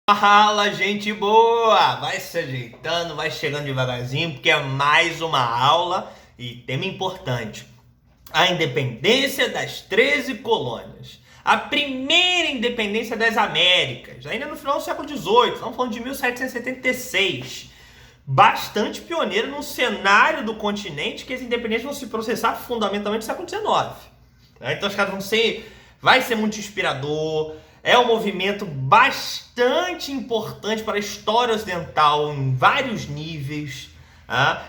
Fala, gente boa! Vai se ajeitando, vai chegando devagarzinho, porque é mais uma aula e tema importante. A independência das 13 colônias. A primeira independência das Américas, ainda no final do século XVIII, estamos falando de 1776. Bastante pioneiro num cenário do continente que as independências vão se processar fundamentalmente no século XIX. Então os caras vai ser muito inspirador. É um movimento bastante importante para a história ocidental em vários níveis.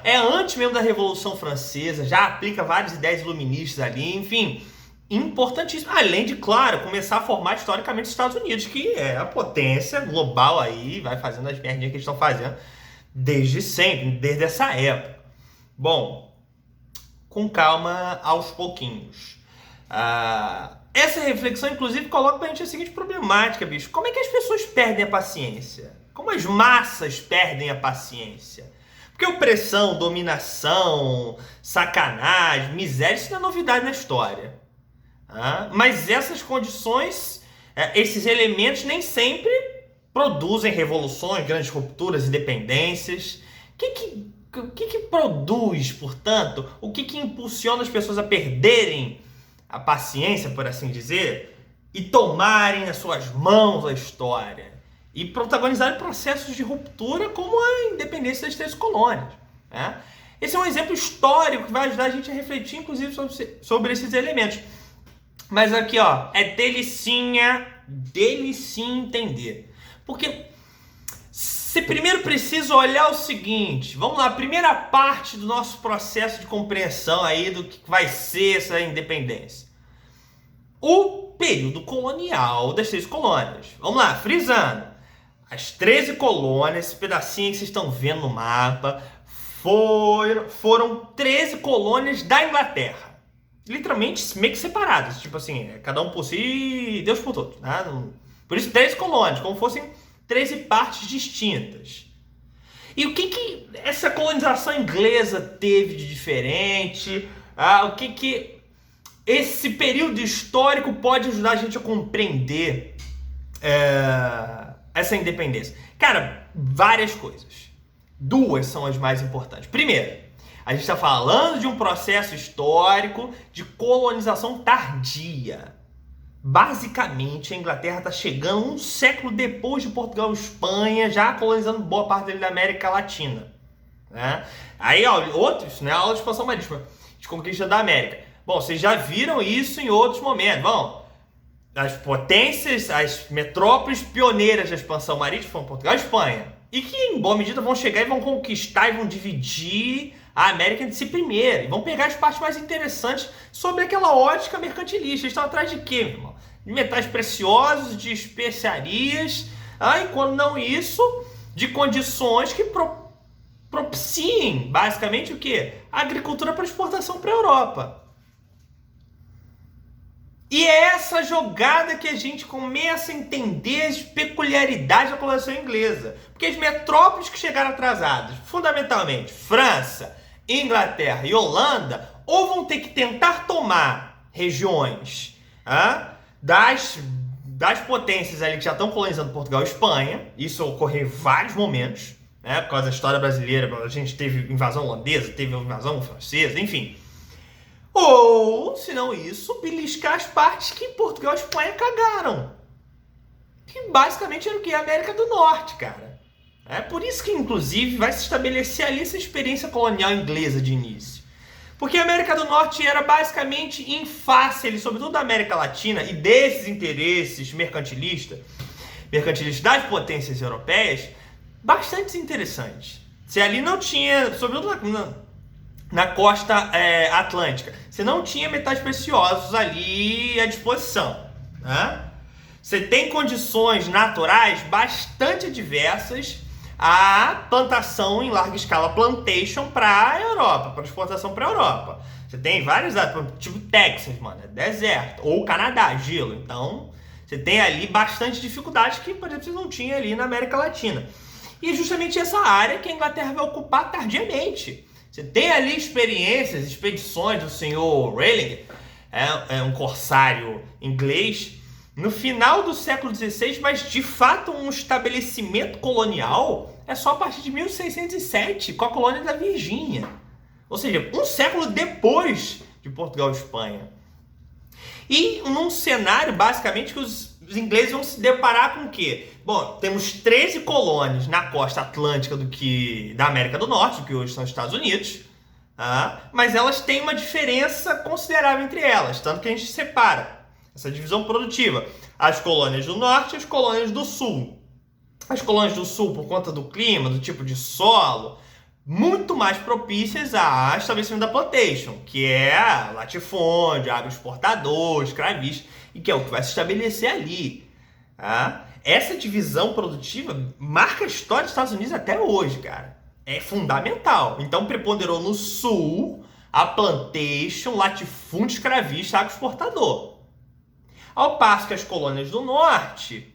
É antes mesmo da Revolução Francesa, já aplica várias ideias iluministas ali, enfim, importantíssimo. Além de, claro, começar a formar historicamente os Estados Unidos, que é a potência global aí, vai fazendo as merdinhas que eles estão fazendo desde sempre, desde essa época. Bom, com calma, aos pouquinhos. Essa reflexão, inclusive, coloca pra gente a seguinte problemática, bicho. Como é que as pessoas perdem a paciência? Como as massas perdem a paciência? Porque opressão, dominação, sacanagem, miséria, isso não é novidade na história. Mas essas condições, esses elementos nem sempre produzem revoluções, grandes rupturas, independências. O que produz, portanto? O que impulsiona as pessoas a perderem a paciência, por assim dizer, e tomarem nas suas mãos a história e protagonizarem processos de ruptura como a independência das 13 colônias. Esse é um exemplo histórico que vai ajudar a gente a refletir, inclusive, sobre esses elementos. Mas aqui, ó, é delicinha entender. Porque você primeiro precisa olhar o seguinte, vamos lá, a primeira parte do nosso processo de compreensão aí do que vai ser essa independência. O período colonial das 13 colônias. Vamos lá, frisando. As 13 colônias, esse pedacinho que vocês estão vendo no mapa, foram 13 colônias da Inglaterra. Literalmente meio que separadas, tipo assim, cada um por si e Deus por todos. Por isso 13 colônias, como fossem 13 partes distintas. E o que essa colonização inglesa teve de diferente? O que esse período histórico pode ajudar a gente a compreender essa independência? Cara, várias coisas. Duas são as mais importantes. Primeiro, a gente está falando de um processo histórico de colonização tardia. Basicamente, a Inglaterra está chegando um século depois de Portugal e Espanha, já colonizando boa parte da América Latina. Aí, outros, aula de expansão marítima, de conquista da América. Bom, vocês já viram isso em outros momentos. Bom, as potências, as metrópoles pioneiras da expansão marítima foram Portugal e Espanha. E que, em boa medida, vão chegar e vão conquistar e vão dividir a América entre si primeiro. E vão pegar as partes mais interessantes sobre aquela ótica mercantilista. Eles estão atrás de quê, meu irmão? De metais preciosos, de especiarias, e quando não isso, de condições que propiciem, basicamente, o quê? A agricultura para exportação para a Europa. E é essa jogada que a gente começa a entender as peculiaridades da colonização inglesa. Porque as metrópoles que chegaram atrasadas, fundamentalmente França, Inglaterra e Holanda, ou vão ter que tentar tomar regiões das potências ali que já estão colonizando Portugal e Espanha. Isso ocorreu em vários momentos, por causa da história brasileira. A gente teve invasão holandesa, teve invasão francesa, enfim. Ou, se não isso, beliscar as partes que Portugal e Espanha cagaram. Que basicamente era o que? A América do Norte, cara. É por isso que, inclusive, vai se estabelecer ali essa experiência colonial inglesa de início. Porque a América do Norte era basicamente em face, ali, sobretudo da América Latina e desses interesses mercantilistas das potências europeias, bastante interessantes. Se ali não tinha, sobretudo na costa atlântica, você não tinha metais preciosos ali à disposição. Você tem condições naturais bastante diversas a plantação em larga escala, plantation para a Europa, para exportação para a Europa. Você tem vários, tipo Texas, mano, é deserto, ou Canadá, gelo. Então, você tem ali bastante dificuldades que, por exemplo, você não tinha ali na América Latina. E é justamente essa área que a Inglaterra vai ocupar tardiamente. Você tem ali experiências, expedições do senhor Raleigh, um corsário inglês, no final do século XVI, mas de fato um estabelecimento colonial é só a partir de 1607, com a colônia da Virgínia. Ou seja, um século depois de Portugal e Espanha. E num cenário, basicamente, que os ingleses vão se deparar com o quê? Bom, temos 13 colônias na costa atlântica da América do Norte, que hoje são os Estados Unidos, mas elas têm uma diferença considerável entre elas, tanto que a gente separa essa divisão produtiva. As colônias do norte e as colônias do sul. As colônias do sul, por conta do clima, do tipo de solo, muito mais propícias a estabelecimento da plantation, que é latifúndio, agroexportador, escravista, e que é o que vai se estabelecer ali. Essa divisão produtiva marca a história dos Estados Unidos até hoje, cara. É fundamental. Então preponderou no sul a plantation, latifúndio, escravista, agroexportador. Ao passo que as colônias do norte,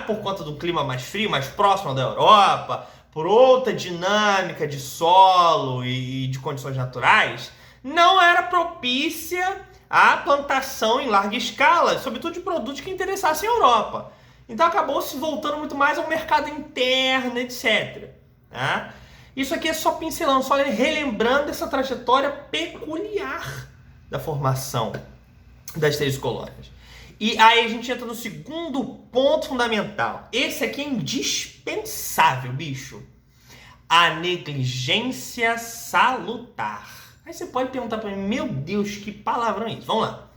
por conta do clima mais frio, mais próximo da Europa, por outra dinâmica de solo e de condições naturais, não era propícia à plantação em larga escala, sobretudo de produtos que interessassem a Europa. Então acabou se voltando muito mais ao mercado interno, etc. Isso aqui é só pincelando, só relembrando essa trajetória peculiar da formação das 13 colônias. E aí a gente entra no segundo ponto fundamental. Esse aqui é indispensável, bicho. A negligência salutar. Aí você pode perguntar para mim, meu Deus, que palavrão é isso? Vamos lá.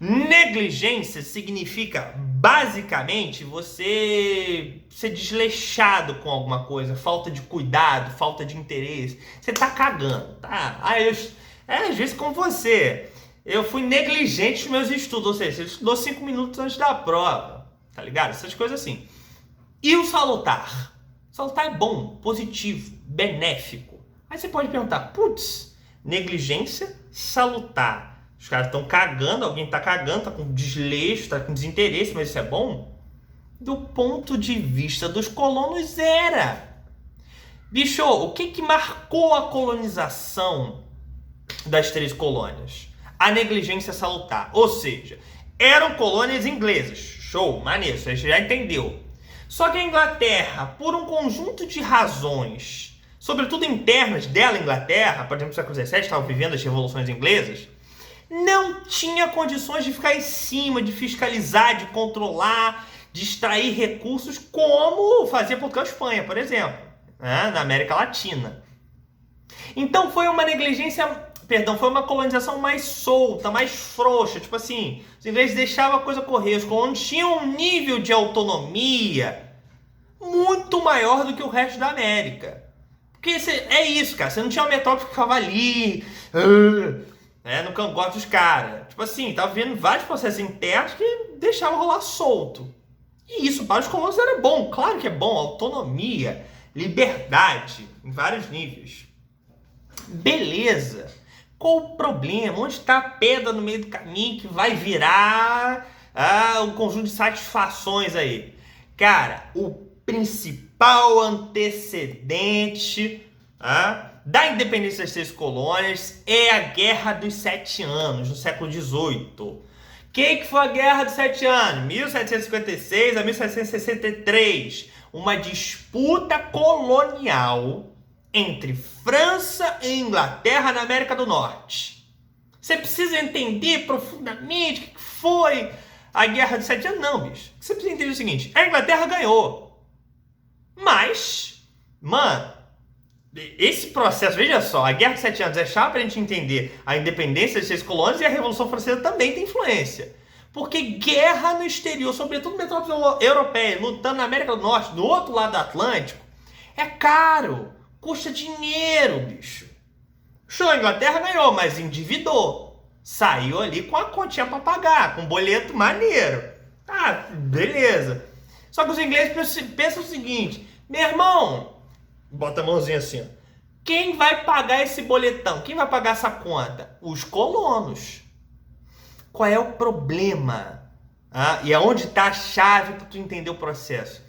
Negligência significa, basicamente, você ser desleixado com alguma coisa, falta de cuidado, falta de interesse. Você tá cagando, tá? Às vezes com você. Eu fui negligente nos meus estudos, ou seja, você estudou 5 minutos antes da prova, tá ligado? Essas coisas assim. E o salutar? Salutar é bom, positivo, benéfico. Aí você pode perguntar, putz, negligência salutar. Os caras estão cagando, alguém tá cagando, tá com desleixo, tá com desinteresse, mas isso é bom? Do ponto de vista dos colonos, era. Bicho, o que marcou a colonização das 13 colônias? A negligência salutar. Ou seja, eram colônias inglesas. Show, maneiro, você já entendeu. Só que a Inglaterra, por um conjunto de razões, sobretudo internas dela, Inglaterra, por exemplo, no século XVII, estava vivendo as revoluções inglesas, não tinha condições de ficar em cima, de fiscalizar, de controlar, de extrair recursos, como fazia Portugal e Espanha, por exemplo, na América Latina. Então foi uma foi uma colonização mais solta, mais frouxa. Tipo assim, os ingleses deixavam a coisa correr. Os colonos tinham um nível de autonomia muito maior do que o resto da América. Porque é isso, cara. Você não tinha uma metrópole que ficava ali, no cangote dos caras. Tipo assim, tava vendo vários processos internos que deixavam rolar solto. E isso para os colonos era bom. Claro que é bom. Autonomia, liberdade, em vários níveis. Beleza. Qual o problema? Onde está a pedra no meio do caminho que vai virar um conjunto de satisfações aí? Cara, o principal antecedente da independência das 13 colônias é a Guerra dos 7 Anos, no século XVIII. O que foi a Guerra dos 7 Anos? 1756 a 1763. Uma disputa colonial entre França e Inglaterra na América do Norte. Você precisa entender profundamente o que foi a Guerra dos 7 Anos? Não, bicho. Você precisa entender o seguinte, a Inglaterra ganhou. Mas, mano, esse processo, veja só, a Guerra dos 7 Anos é chave pra gente entender a independência das 6 colônias e a Revolução Francesa também tem influência. Porque guerra no exterior, sobretudo metrópole europeia, lutando na América do Norte, do outro lado do Atlântico, é caro. Custa dinheiro, bicho. Show, a Inglaterra ganhou, mas endividou. Saiu ali com a continha pra pagar, com um boleto maneiro. Beleza. Só que os ingleses pensam o seguinte, meu irmão, bota a mãozinha assim, ó. Quem vai pagar esse boletão? Quem vai pagar essa conta? Os colonos. Qual é o problema? E aonde está a chave para tu entender o processo?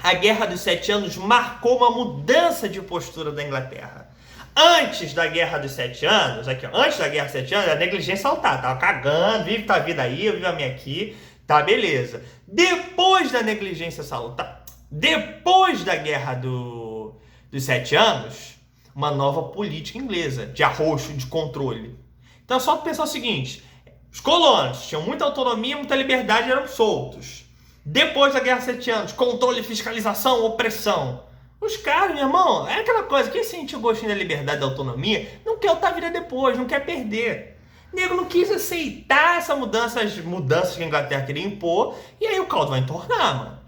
A Guerra dos 7 Anos marcou uma mudança de postura da Inglaterra. Antes da Guerra dos 7 Anos, antes da Guerra dos 7 Anos, a negligência saltar. Tava cagando, vive tua vida aí, eu vivo a minha aqui. Tá, beleza. Depois da negligência salutar, depois da Guerra dos 7 Anos, uma nova política inglesa de arroxo, de controle. Então é só pensar o seguinte, os colonos tinham muita autonomia, muita liberdade, eram soltos. Depois da Guerra dos 7 Anos, controle, fiscalização, opressão. Os caras, meu irmão, é aquela coisa, quem sentiu o gostinho da liberdade e da autonomia, não quer outra vida depois, não quer perder. O nego não quis aceitar essa mudança, as mudanças que a Inglaterra queria impor, e aí o caldo vai entornar, mano.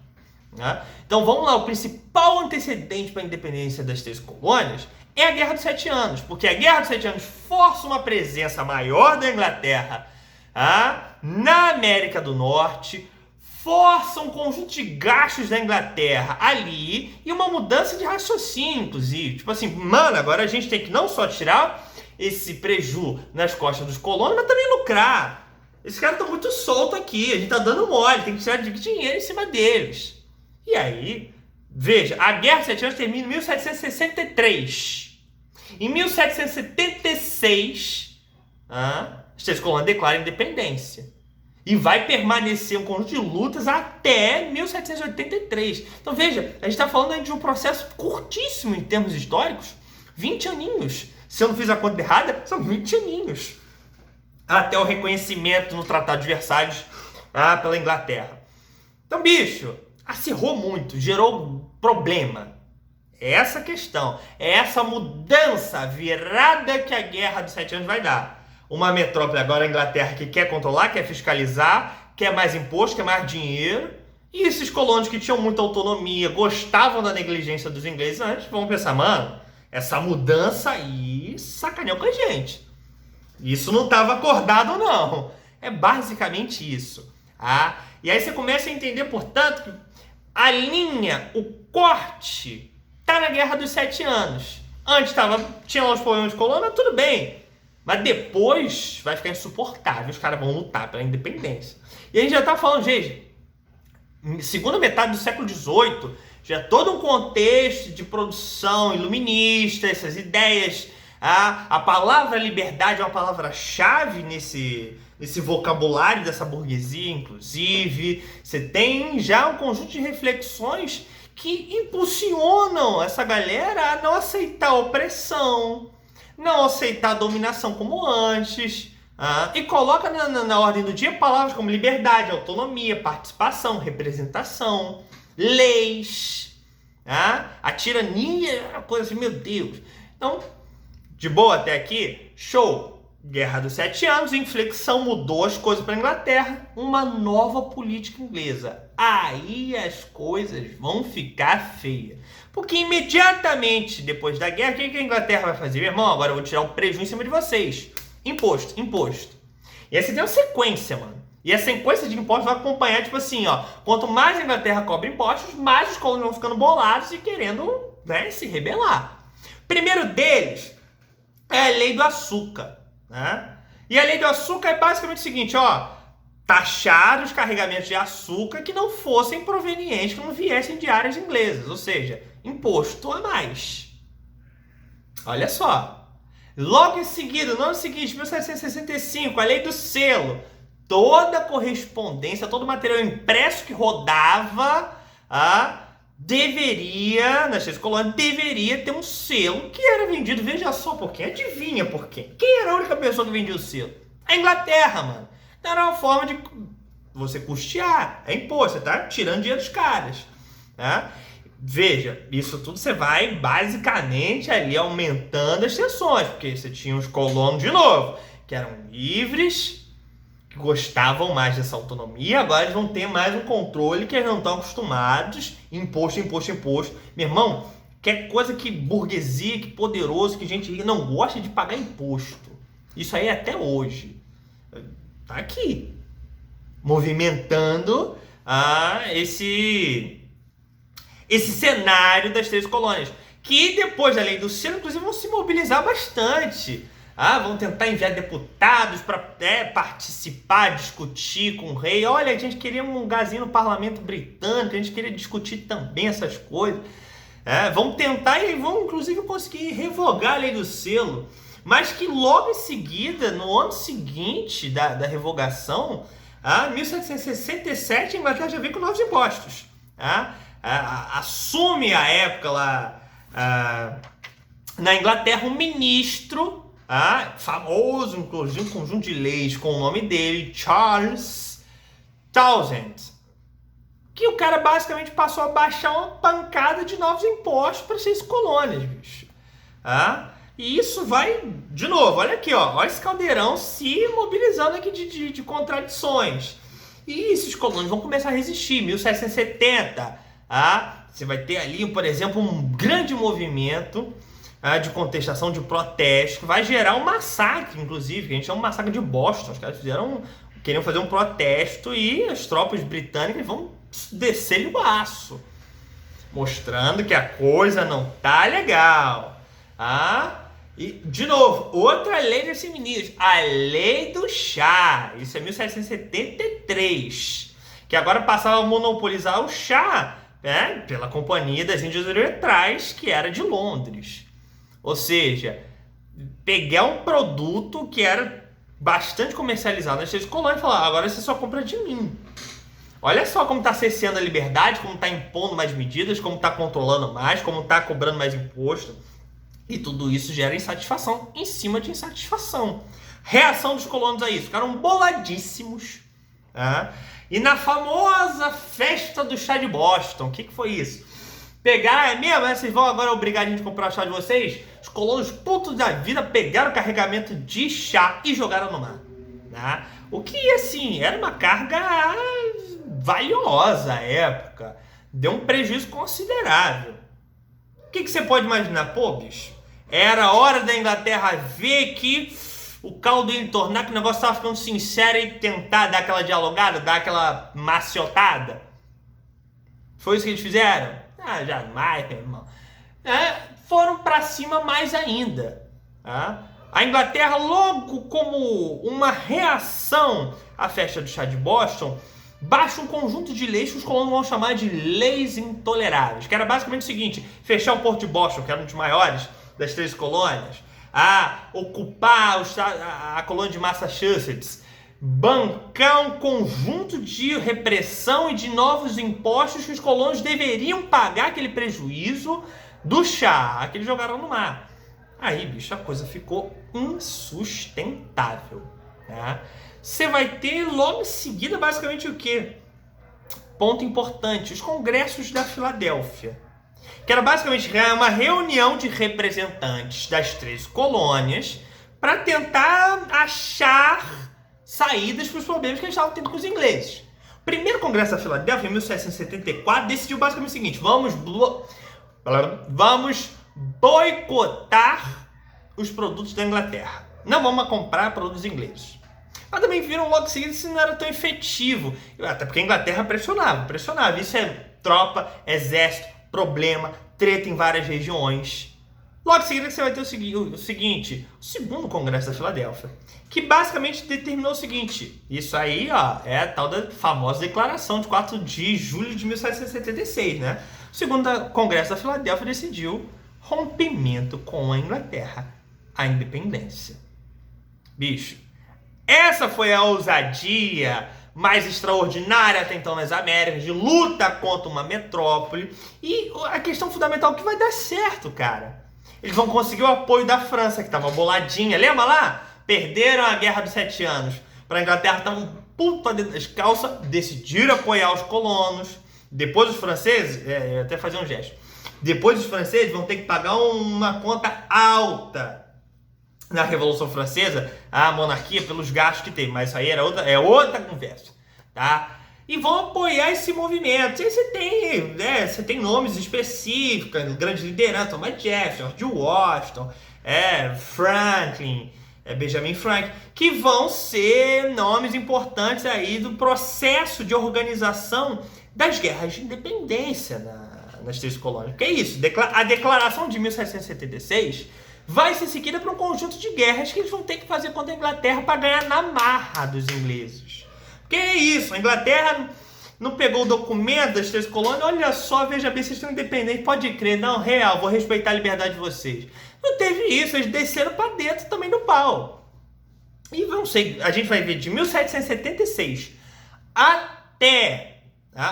Né? Então vamos lá, o principal antecedente para a independência das 3 colônias é a Guerra dos 7 Anos, porque a Guerra dos 7 Anos força uma presença maior da Inglaterra na América do Norte, força um conjunto de gastos da Inglaterra ali e uma mudança de raciocínio, inclusive. Tipo assim, mano, agora a gente tem que não só tirar esse preju nas costas dos colonos, mas também lucrar. Esses caras estão muito soltos aqui, a gente tá dando mole, tem que tirar dinheiro em cima deles. E aí, veja, a Guerra dos 7 Anos termina em 1763. Em 1776, as 3 colônias declaram independência. E vai permanecer um conjunto de lutas até 1783. Então veja, a gente está falando aí de um processo curtíssimo em termos históricos, 20 aninhos. Se eu não fiz a conta errada, são 20 aninhos. Até o reconhecimento no Tratado de Versalhes pela Inglaterra. Então, bicho, acirrou muito, gerou problema. É essa questão, é essa mudança, a virada que a Guerra dos 7 Anos vai dar. Uma metrópole agora, a Inglaterra, que quer controlar, quer fiscalizar, quer mais imposto, quer mais dinheiro. E esses colonos que tinham muita autonomia, gostavam da negligência dos ingleses antes, vão pensar, mano, essa mudança aí sacaneou com a gente. Isso não estava acordado, não. É basicamente isso. E aí você começa a entender, portanto, que a linha, o corte, tá na Guerra dos 7 Anos. Antes tinha lá os problemas de colônia, tudo bem. Mas depois vai ficar insuportável, os caras vão lutar pela independência. E a gente já tá falando, gente, segunda metade do século XVIII, já todo um contexto de produção iluminista, essas ideias. A palavra liberdade é uma palavra-chave nesse vocabulário dessa burguesia, inclusive. Você tem já um conjunto de reflexões que impulsionam essa galera a não aceitar a opressão, não aceitar a dominação como antes, e coloca na ordem do dia palavras como liberdade, autonomia, participação, representação, leis, a tirania, coisa assim, meu Deus. Então, de boa até aqui? Show! Guerra dos 7 Anos, inflexão, mudou as coisas para a Inglaterra, uma nova política inglesa. Aí as coisas vão ficar feias. Porque imediatamente depois da guerra, o que a Inglaterra vai fazer? Meu irmão, agora eu vou tirar o prejuízo em cima de vocês. Imposto, imposto. E aí você tem uma sequência, mano. E a sequência de impostos vai acompanhar, tipo assim, quanto mais a Inglaterra cobra impostos, mais os colonos vão ficando bolados e querendo, se rebelar. Primeiro deles é a lei do açúcar. E a lei do açúcar é basicamente o seguinte, taxar os carregamentos de açúcar que não fossem provenientes, que não viessem de áreas inglesas, ou seja, imposto a mais. Olha só. Logo em seguida, no ano seguinte, 1765, a lei do selo. Toda correspondência, todo material impresso que rodava, nas 3 colônias, deveria ter um selo que era vendido, veja só por quem, adivinha por quem? Quem era a única pessoa que vendia o selo? A Inglaterra, mano. Então era uma forma de você custear, é imposto, você tá tirando dinheiro dos caras. Veja, isso tudo você vai basicamente ali aumentando as tensões, porque você tinha os colonos de novo, que eram livres, que gostavam mais dessa autonomia, agora eles vão ter mais um controle que eles não estão acostumados, imposto. Meu irmão, qualquer coisa que burguesia, que poderoso, que gente rica não gosta de pagar imposto. Isso aí é até hoje. Tá aqui, movimentando esse cenário das 3 colônias, que depois da lei do selo, inclusive, vão se mobilizar bastante. Vão tentar enviar deputados para participar, discutir com o rei. Olha, a gente queria um lugarzinho no parlamento britânico, a gente queria discutir também essas coisas. Vão tentar e vão, inclusive, conseguir revogar a lei do selo. Mas que logo em seguida, no ano seguinte da revogação, Em 1767 a Inglaterra já veio com novos impostos. Assume a época lá na Inglaterra um ministro, famoso, inclusive um conjunto de leis com o nome dele, Charles Townshend, que o cara basicamente passou a baixar uma pancada de novos impostos para essas colônias, bicho. E isso vai, de novo, olha aqui, ó, olha esse caldeirão se mobilizando aqui de contradições. E esses colônios vão começar a resistir. 1770, você vai ter ali, por exemplo, um grande movimento de contestação, de protesto, que vai gerar um massacre, inclusive, que a gente chama um massacre de Boston. Os caras queriam fazer um protesto e as tropas britânicas vão descer o aço, mostrando que a coisa não tá legal. E, de novo, outra lei desse ministro, a lei do chá. Isso é 1773, que agora passava a monopolizar o chá, pela Companhia das Índias Orientais, que era de Londres. Ou seja, pegar um produto que era bastante comercializado nas três colônias e falar, agora você só compra de mim. Olha só como está cerceando a liberdade, como está impondo mais medidas, como está controlando mais, como está cobrando mais imposto. E tudo isso gera insatisfação em cima de insatisfação. Reação dos colonos a isso. Ficaram boladíssimos. E na famosa festa do chá de Boston, o que foi isso? Pegaram, vocês vão agora obrigar a gente a comprar o chá de vocês? Os colonos putos da vida pegaram o carregamento de chá e jogaram no mar. O que, assim, era uma carga valiosa à época. Deu um prejuízo considerável. O que você pode imaginar? Pô, bicho, era hora da Inglaterra ver que o caldo ia entornar, que o negócio estava ficando sincero e tentar dar aquela dialogada, dar aquela maciotada. Foi isso que eles fizeram? Jamais, meu irmão. Foram para cima mais ainda. A Inglaterra, logo como uma reação à festa do chá de Boston, baixa um conjunto de leis que os colonos vão chamar de leis intoleráveis, que era basicamente o seguinte: fechar o porto de Boston, que era um dos maiores das três colônias, ocupar a colônia de Massachusetts, bancar um conjunto de repressão e de novos impostos que os colonos deveriam pagar aquele prejuízo do chá que eles jogaram no mar. Aí, bicho, a coisa ficou insustentável. Você vai ter logo em seguida basicamente o quê? Ponto importante, os congressos da Filadélfia, que era basicamente uma reunião de representantes das três colônias para tentar achar saídas para os problemas que eles estavam tendo com os ingleses. O primeiro congresso da Filadélfia, em 1774, decidiu basicamente o seguinte: vamos boicotar os produtos da Inglaterra. Não vamos comprar produtos ingleses. Mas também viram logo em seguida que isso não era tão efetivo. Até porque a Inglaterra pressionava. Isso é tropa, exército, problema, treta em várias regiões. Logo em seguida você vai ter o seguinte, o segundo congresso da Filadélfia, que basicamente determinou o seguinte: isso aí, é a tal da famosa declaração de 4 de julho de 1776, né? O segundo congresso da Filadélfia decidiu rompimento com a Inglaterra, a independência. Bicho, essa foi a ousadia mais extraordinária até então nas Américas, de luta contra uma metrópole. E a questão fundamental que vai dar certo, cara. Eles vão conseguir o apoio da França, que estava boladinha. Lembra lá? Perderam a Guerra dos 7 Anos. Para a Inglaterra, estavam puta dentro das calças, decidiram apoiar os colonos. Depois os franceses, até fazer um gesto. Depois os franceses vão ter que pagar uma conta alta na Revolução Francesa, a monarquia, pelos gastos que teve, mas isso aí é outra conversa, tá? E vão apoiar esse movimento. E você tem nomes específicos, grandes lideranças, Thomas Jefferson, George Washington, Franklin, Benjamin Franklin, que vão ser nomes importantes aí do processo de organização das guerras de independência nas três colônias. Que é isso? A declaração de 1776 vai ser seguida por um conjunto de guerras que eles vão ter que fazer contra a Inglaterra para ganhar na marra dos ingleses. Porque é isso, a Inglaterra não pegou o documento das três colônias, olha só, veja bem, vocês estão independentes, pode crer, não, real, vou respeitar a liberdade de vocês. Não teve isso, eles desceram para dentro também do pau. E a gente vai ver de 1776 até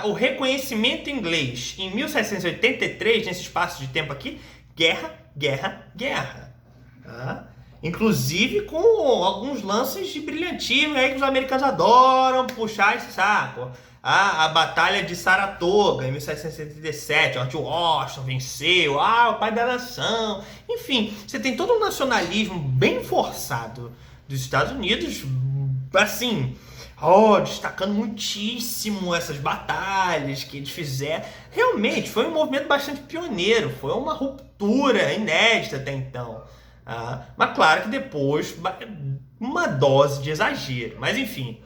o reconhecimento inglês em 1783, nesse espaço de tempo aqui, guerra, guerra, guerra. Tá? Inclusive com alguns lances de brilhantismo aí que os americanos adoram puxar esse saco. A Batalha de Saratoga, em 1777, George Washington venceu, o pai da nação. Enfim, você tem todo um nacionalismo bem forçado dos Estados Unidos, assim, destacando muitíssimo essas batalhas que eles fizeram. Realmente, foi um movimento bastante pioneiro, foi uma ruptura inédita até então. Mas claro que depois, uma dose de exagero, mas enfim...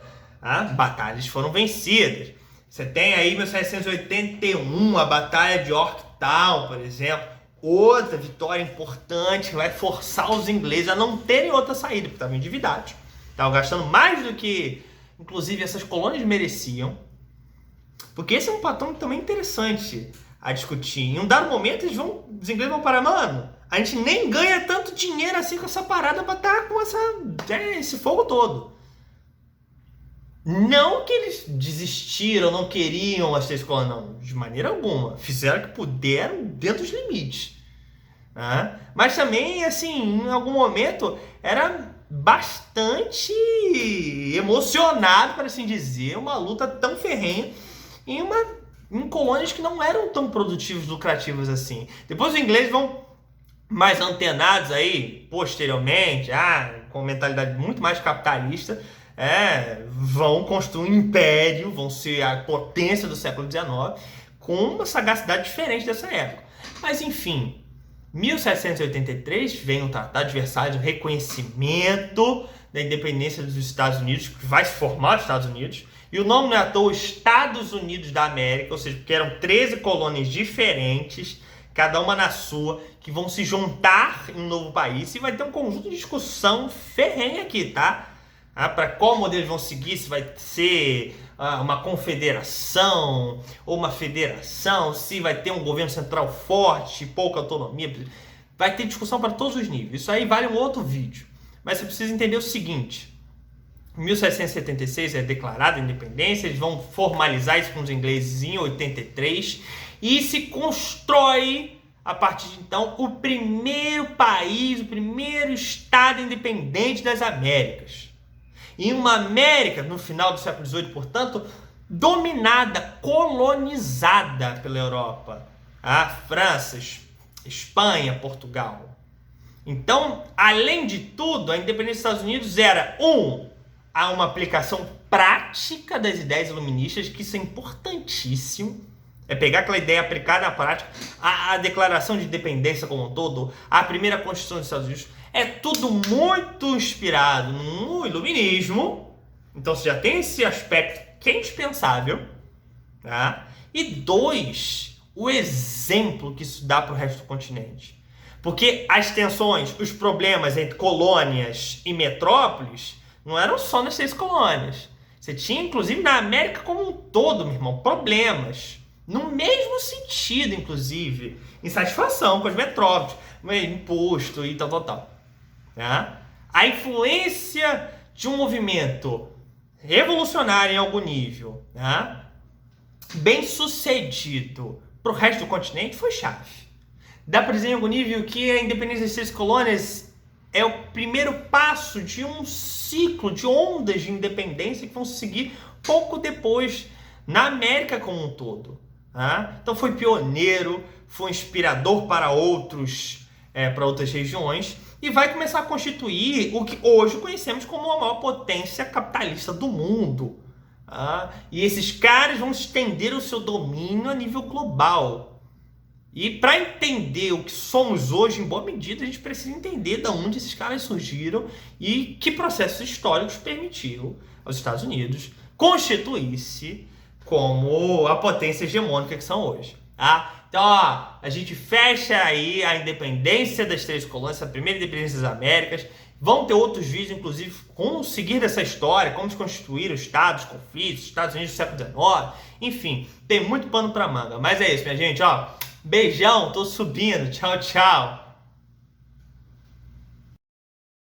batalhas foram vencidas. Você tem aí em 1781 a Batalha de Yorktown, por exemplo, outra vitória importante que vai forçar os ingleses a não terem outra saída, porque estavam endividados, estavam gastando mais do que, inclusive, essas colônias mereciam. Porque esse é um patrão também interessante a discutir. Em um dado momento, os ingleses vão parar, mano, a gente nem ganha tanto dinheiro assim com essa parada pra estar com esse fogo todo. Não que eles desistiram, não queriam as 3 colônias, não. De maneira alguma. Fizeram o que puderam dentro dos limites. Mas também, assim, em algum momento, era bastante emocionado, para assim dizer, uma luta tão ferrenha em colônias que não eram tão produtivas, lucrativas assim. Depois os ingleses vão mais antenados aí, posteriormente, com mentalidade muito mais capitalista, vão construir um império, vão ser a potência do século XIX, com uma sagacidade diferente dessa época. Mas enfim, 1783 vem o Tratado de Versalhes, o reconhecimento da independência dos Estados Unidos, que vai se formar os Estados Unidos, e o nome não é à toa Estados Unidos da América, ou seja, porque eram 13 colônias diferentes, cada uma na sua, que vão se juntar em um novo país, e vai ter um conjunto de discussão ferrenha aqui, tá? Para qual modelo eles vão seguir, se vai ser uma confederação ou uma federação, se vai ter um governo central forte, pouca autonomia. Vai ter discussão para todos os níveis. Isso aí vale um outro vídeo. Mas você precisa entender o seguinte. Em 1776 é declarada a independência, eles vão formalizar isso com os ingleses em 83 e se constrói, a partir de então, o primeiro país, o primeiro estado independente das Américas. Em uma América, no final do século XVIII, portanto, dominada, colonizada pela Europa. França, Espanha, Portugal. Então, além de tudo, a independência dos Estados Unidos era, uma aplicação prática das ideias iluministas, que isso é importantíssimo. É pegar aquela ideia aplicada na prática, a declaração de independência como um todo, a primeira Constituição dos Estados Unidos, é tudo muito inspirado no iluminismo. Então você já tem esse aspecto que é indispensável. Tá? E 2, o exemplo que isso dá para o resto do continente. Porque as tensões, os problemas entre colônias e metrópoles não eram só nas 6 colônias. Você tinha, inclusive, na América como um todo, meu irmão, problemas. No mesmo sentido, inclusive, insatisfação com as metrópoles, imposto e tal. Tá? A influência de um movimento revolucionário em algum nível, tá? Bem sucedido para o resto do continente foi chave. Dá para dizer em algum nível que a independência das 6 colônias é o primeiro passo de um ciclo de ondas de independência que vão se seguir pouco depois na América como um todo. Tá? Então foi pioneiro, foi inspirador para outras regiões e vai começar a constituir o que hoje conhecemos como a maior potência capitalista do mundo. Tá? E esses caras vão estender o seu domínio a nível global. E para entender o que somos hoje, em boa medida, a gente precisa entender de onde esses caras surgiram e que processos históricos permitiram aos Estados Unidos constituir-se como a potência hegemônica que são hoje. Tá? Então, a gente fecha aí a independência das 3 colônias, a primeira independência das Américas. Vão ter outros vídeos, inclusive, como seguir essa história, como se constituíram os estados, conflitos, Estados Unidos do século XIX. Enfim, tem muito pano pra manga. Mas é isso, minha gente. Beijão, tô subindo. Tchau, tchau.